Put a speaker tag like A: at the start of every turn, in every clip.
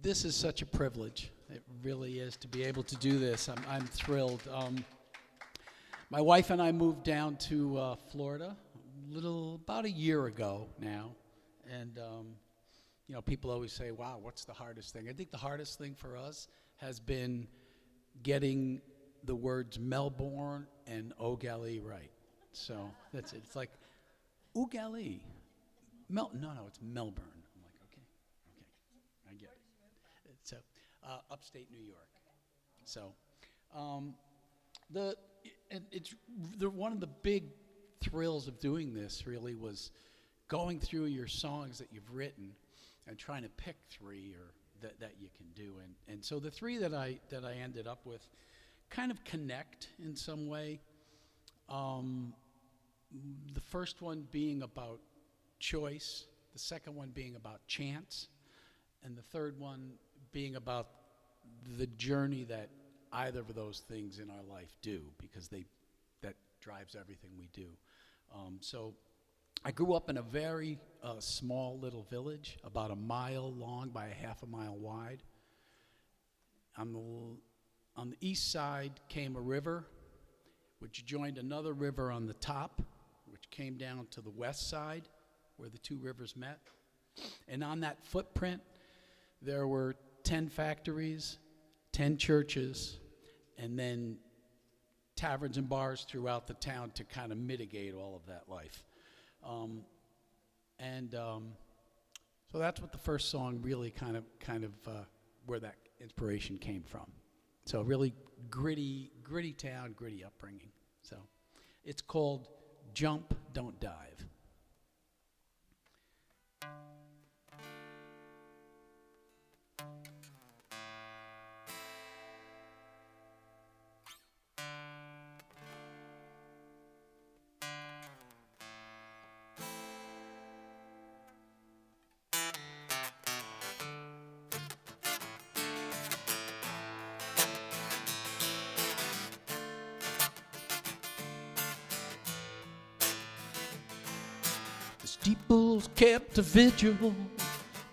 A: This is such a privilege. It really is to be able to do this. I'm thrilled. My wife and I moved down to Florida about a year ago now, and people always say, "Wow, what's the hardest thing?" I think the hardest thing for us has been getting the words Melbourne and Ogali right. So that's it. It's like Ogali. No, it's Melbourne. I'm like, okay, I get it. It's upstate New York. So one of the big thrills of doing this really was going through your songs that you've written and trying to pick three or that you can do. And so the three that I ended up with kind of connect in some way. The first one being about choice, the second one being about chance, and the third one being about the journey that either of those things in our life do, because that drives everything we do. So I grew up in a very small little village, about a mile long by a half a mile wide. On the east side came a river, which joined another river on the top, which came down to the west side, where the two rivers met. And on that footprint, there were 10 factories, 10 churches, and then taverns and bars throughout the town to kind of mitigate all of that life. So that's what the first song really kind of where that inspiration came from. So really gritty town, gritty upbringing. So it's called Jump, Don't Dive. The steeples kept a vigil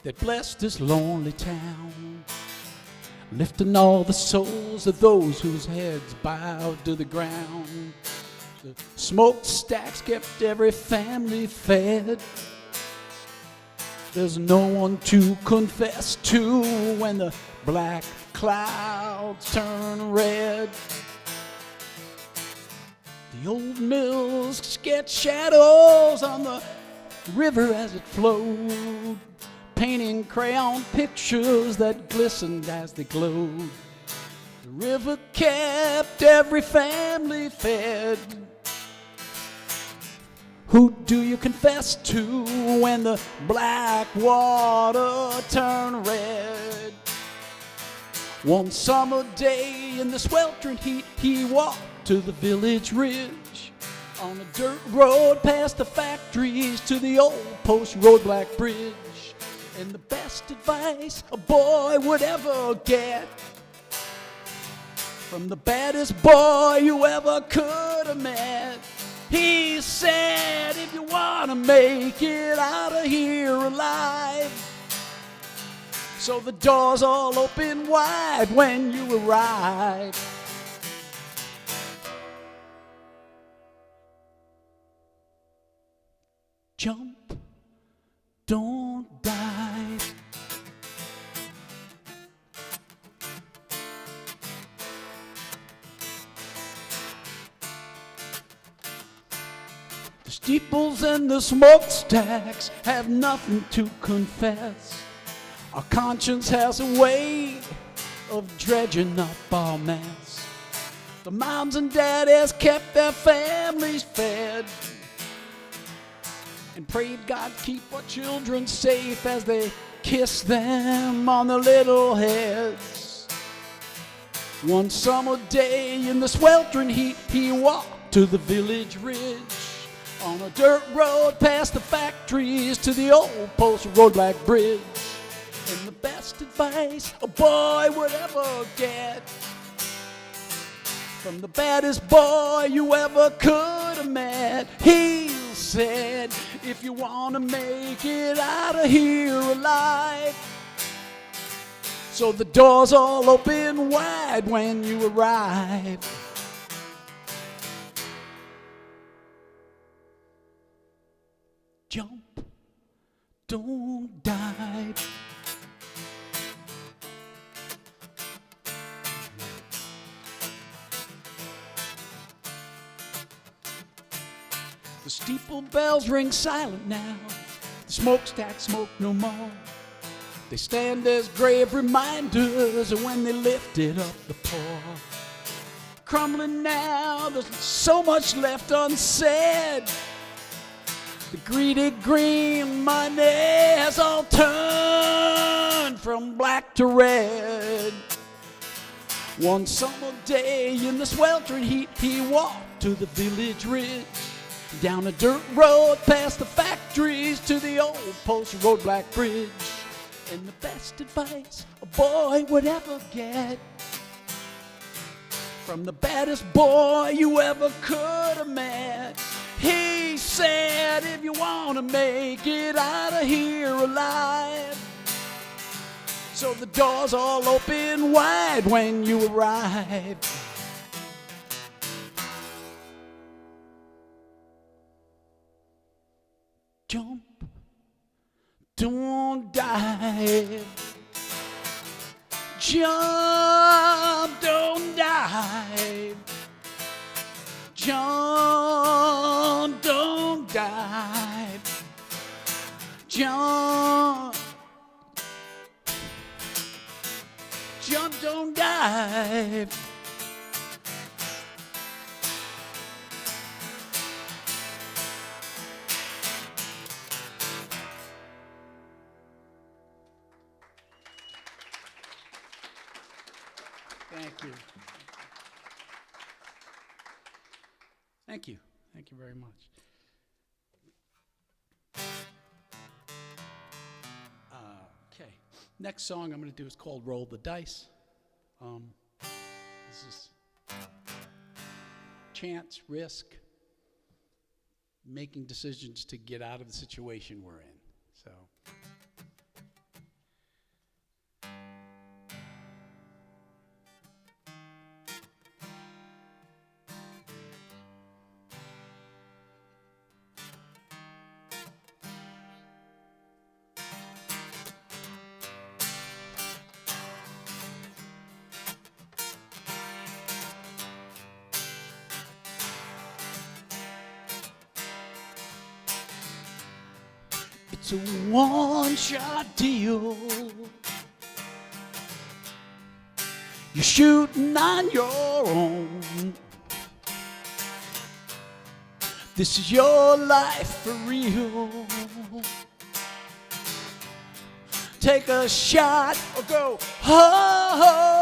A: that blessed this lonely town, lifting all the souls of those whose heads bowed to the ground. The smokestacks kept every family fed. There's no one to confess to when the black clouds turn red. The old mills sketch shadows on the river as it flowed, painting crayon pictures that glistened as they glowed. The river kept every family fed. Who do you confess to when the black water turned red? One summer day in the sweltering heat, he walked to the village ridge, on a dirt road past the factories to the old post road black bridge. And the best advice a boy would ever get from the baddest boy you ever could have met, he said, if you want to make it out of here alive, so the doors all open wide when you arrive. Jump, don't dive. The steeples and the smokestacks have nothing to confess. Our conscience has a way of dredging up our mess. The moms and daddies kept their families fed and prayed God keep our children safe as they kiss them on their little heads. One summer day in the sweltering heat, he walked to the village ridge, on a dirt road past the factories to the old post road black bridge. And the best advice a boy would ever get from the baddest boy you ever could have met, he said, if you want to make it out of here alive, So the doors all open wide when you arrive. Jump, don't dive. The steeple bells ring silent now. The smokestacks smoke no more. They stand as grave reminders of when they lifted up the poor. Crumbling now, there's so much left unsaid. The greedy green money has all turned from black to red. One summer day in the sweltering heat, he walked to the village ridge. Down a dirt road past the factories to the old post road black bridge. And the best advice a boy would ever get from the baddest boy you ever could have met. He said, if you want to make it out of here alive, so the doors all open wide when you arrive. Jump, don't dive. Jump, don't dive. Jump, don't dive. Jump, jump, don't dive. Thank you. Thank you. Thank you very much. Okay. Next song I'm going to do is called Roll the Dice. This is chance, risk, making decisions to get out of the situation we're in. So. It's a one-shot deal. You're shooting on your own. This is your life for real. Take a shot or go home.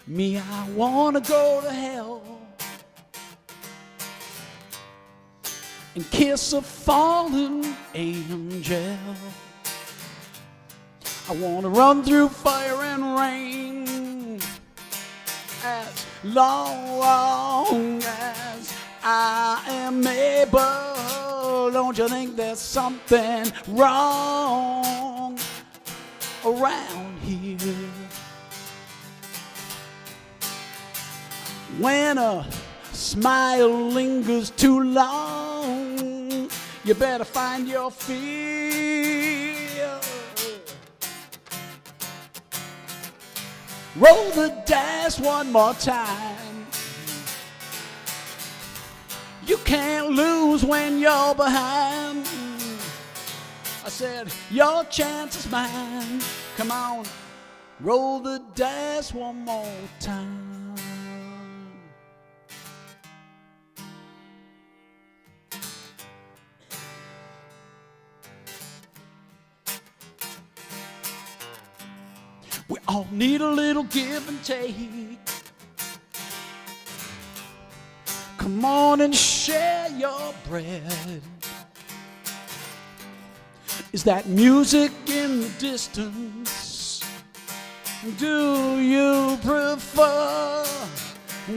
A: Me, I wanna go to hell and kiss a fallen angel. I wanna run through fire and rain as long as I am able. Don't you think there's something wrong around here? When a smile lingers too long, you better find your feet. Roll the dice one more time. You can't lose when you're behind. I said, your chance is mine. Come on, roll the dice one more time. We all need a little give and take. Come on and share your bread. Is that music in the distance? Do you prefer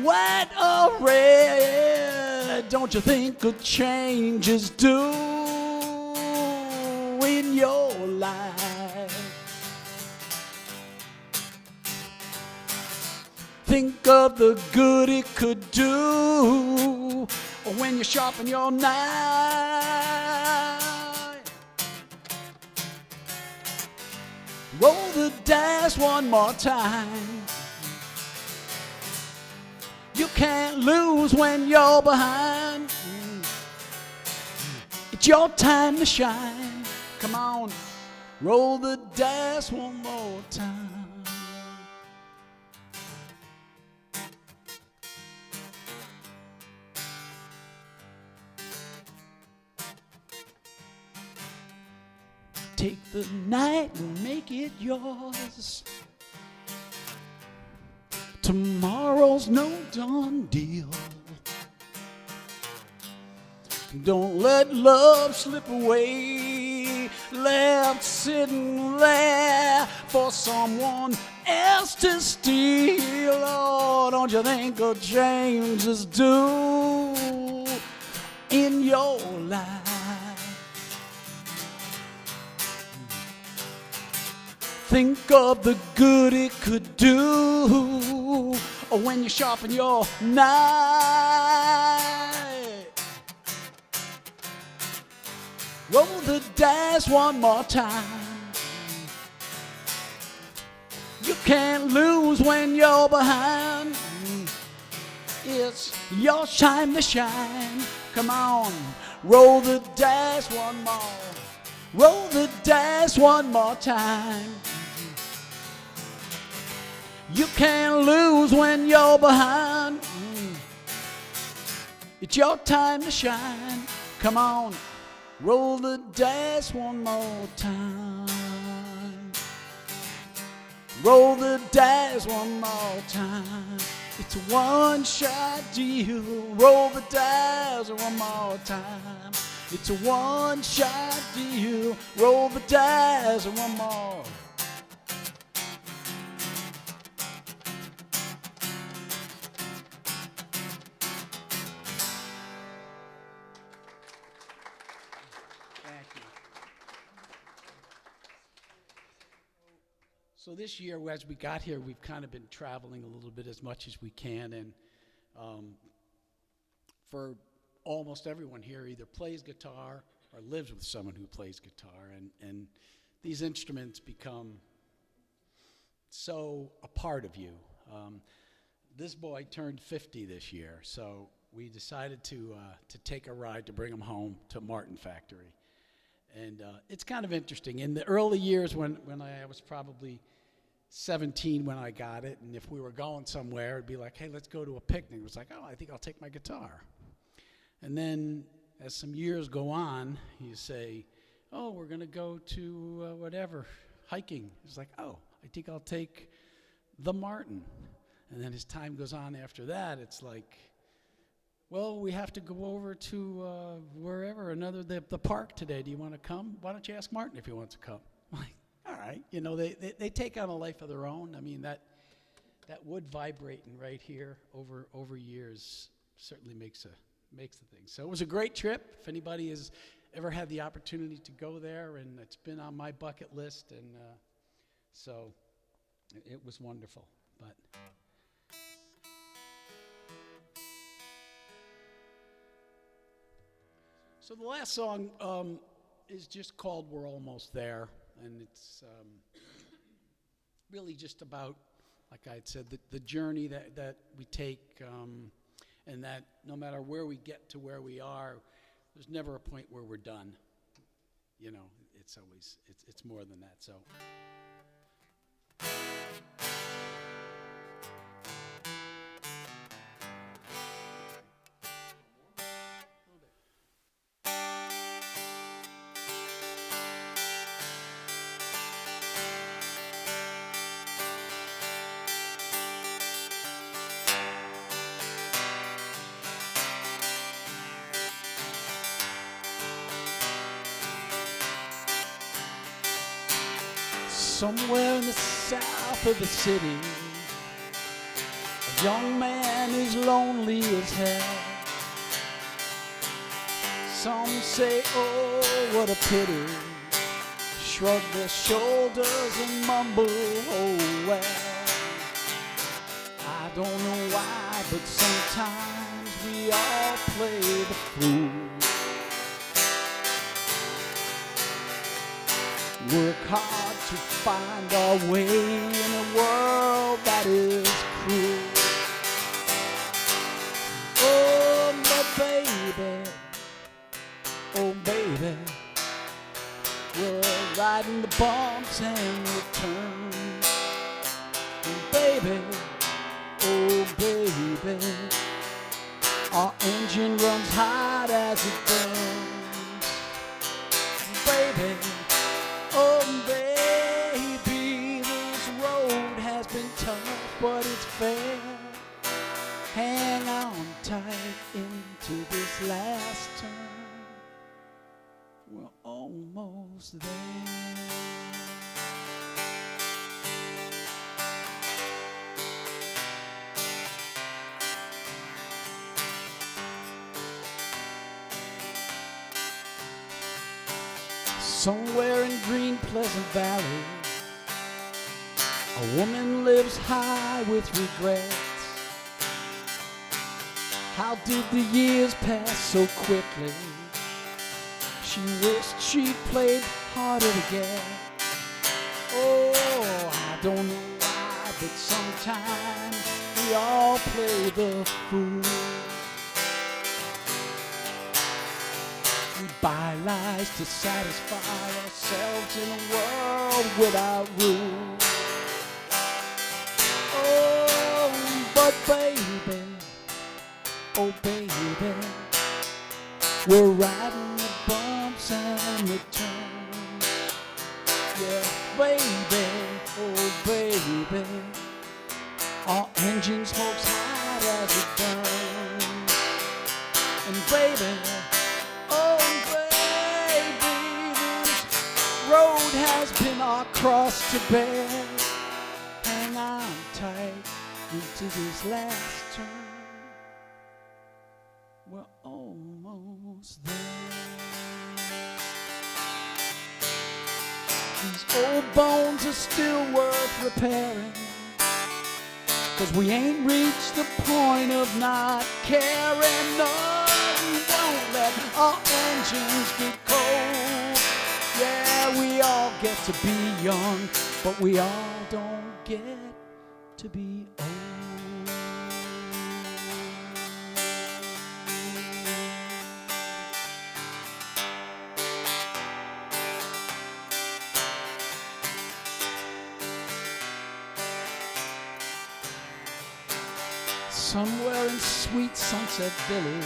A: white or red? Don't you think a change is due in your life? Think of the good it could do when you sharpen your knife. Roll the dice one more time. You can't lose when you're behind. It's your time to shine. Come on, roll the dice one more time. Take the night and make it yours. Tomorrow's no done deal. Don't let love slip away, left sitting there for someone else to steal. Oh, don't you think a change is due in your life? Think of the good it could do when you sharpen your knife. Roll the dice one more time. You can't lose when you're behind. It's your time to shine. Come on, roll the dice one more. Roll the dice one more time. You can't lose when you're behind. It's your time to shine. Come on, roll the dice one more time. Roll the dice one more time. It's a one-shot deal. Roll the dice one more time. It's a one-shot deal. Roll the dice one more. So this year, as we got here, we've kind of been traveling a little bit as much as we can, and for almost everyone here either plays guitar or lives with someone who plays guitar, and these instruments become so a part of you. This boy turned 50 this year, so we decided to take a ride to bring him home to Martin Factory. And it's kind of interesting. In the early years when I was probably 17 when I got it, and if we were going somewhere, it'd be like, hey, let's go to a picnic. It was like, oh, I think I'll take my guitar. And then as some years go on, you say, oh, we're going to go to whatever, hiking. It's like, oh, I think I'll take the Martin. And then as time goes on after that, it's like, well, we have to go over to wherever, the park today. Do you want to come? Why don't you ask Martin if he wants to come? I'm like, all right. You know, they take on a life of their own. I mean, that wood vibrating right here over years certainly makes the thing. So it was a great trip. If anybody has ever had the opportunity to go there, and it's been on my bucket list, and so it was wonderful. But so the last song is just called "We're Almost There," and it's really just about, like I had said, the journey that we take, and that no matter where we get to where we are, there's never a point where we're done. You know, it's always it's more than that. So. Somewhere in the south of the city, a young man is lonely as hell. Some say, oh, what a pity. Shrug their shoulders and mumble, oh, well. I don't know why, but sometimes we all play the fool. Work hard to find our way in a world that is cruel. Oh, but baby, oh baby, we're riding the bumps and the turns. And baby, oh baby, our engine runs hot as it burns. Baby, oh baby, this road has been tough, but it's fair. Hang on tight into this last turn. We're almost there. Somewhere in green Pleasant Valley, a woman lives high with regrets. How did the years pass so quickly? She wished she'd played harder to get. Oh, I don't know why, but sometimes we all play the fool. We buy lies to satisfy ourselves in a world without rules. Oh, but baby, oh baby, we're riding the bumps and the turns. Yeah, baby, oh baby, our engine smokes hot as it burns. And baby, oh baby, this road has been our cross to bear. Hang on tight into this last turn. We're almost there. These old bones are still worth repairing, 'cause we ain't reached the point of not caring. No, we won't let our engines get cold. Yeah, we all get to be young, but we all don't get to be old. Somewhere in sweet Sunset Village,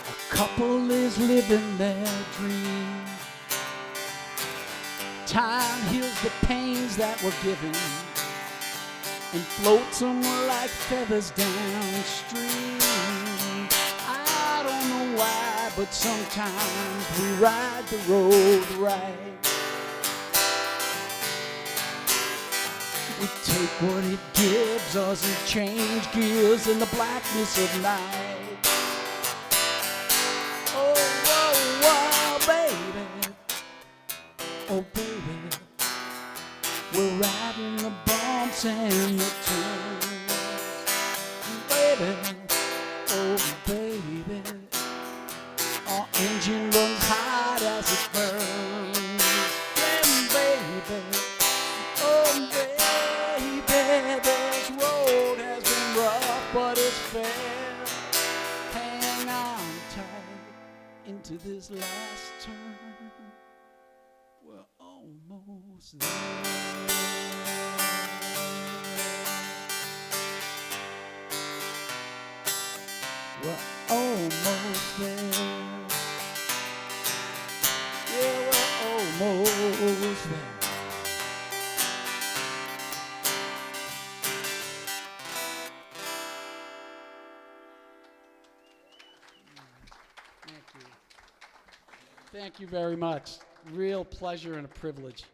A: a couple is living their dream. Time heals the pains that were given and floats them like feathers downstream. I don't know why, but sometimes we ride the road right. We take what it gives us and change gears in the blackness of night. Oh, whoa, whoa, baby, oh baby, we're riding the bumps and the turns. Baby, oh baby, our engine runs hot as it burns. And baby, oh baby, this road has been rough, but it's fair. Hang on tight into this last turn. We're almost there. We're almost there. Yeah, we're almost there. Thank you very much. Real pleasure and a privilege.